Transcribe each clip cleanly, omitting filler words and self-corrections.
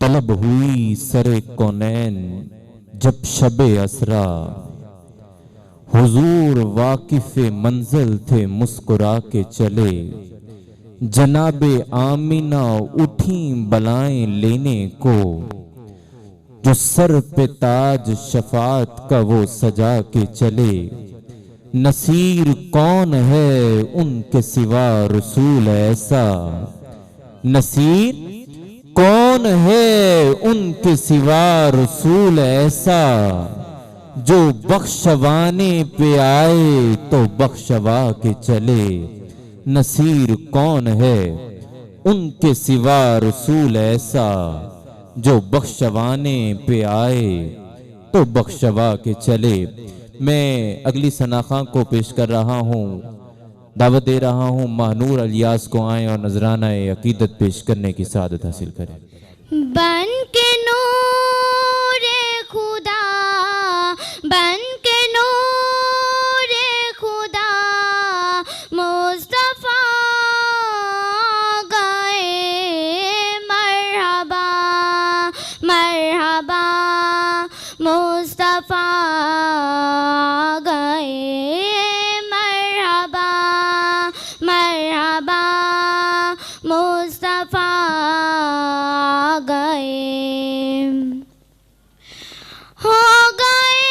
طلب ہوئی سر کونین جب شب اسرا، حضور واقف منزل تھے مسکرا کے چلے، جناب آمینہ اٹھیں بلائیں لینے کو، جو سر پہ تاج شفاعت کا وہ سجا کے چلے، نصیر کون ہے ان کے سوا رسول ایسا، نصیر کون ہے ان کے سوا رسول ایسا، جو بخشوانے پہ آئے تو بخشوا کے چلے، نصیر کون ہے ان کے سوا رسول ایسا، جو بخشوانے پہ آئے تو بخشوا کے چلے۔ میں اگلی ثنا خواں کو پیش کر رہا ہوں، دعوت دے رہا ہوں ماہنور الیاس کو آئیں اور نذرانہ عقیدت پیش کرنے کی سعادت حاصل کریں۔ بن کے نور خدا، بن کے نور خدا، مصطفیٰ گئے مرحبا مرحبا، مصطفیٰ گئے مرحبا مرحبا، مصطفیٰ گئے، ہو گئے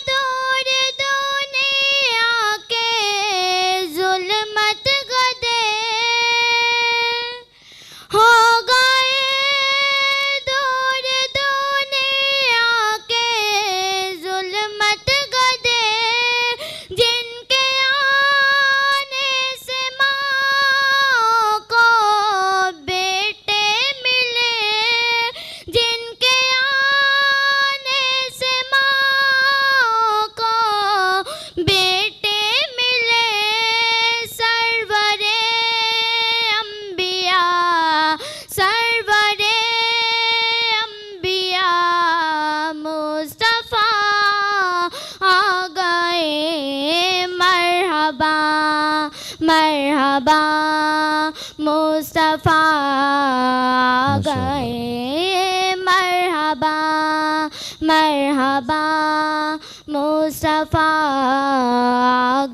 دور دنیا کے ظلمت گدے، ہو گئے دور دنیا کے ظلمت گدے، جن کے آنے سے ماں کو بیٹے ملے، جن کے آنے سے ماں کو بیٹے ملے، سرور انبیاء سرور انبیاء، مصطفیٰ آ گئے مرحبا مرحبا، مصطفیٰ آ گئے مرحبا مرحبا، مصطفیٰ آ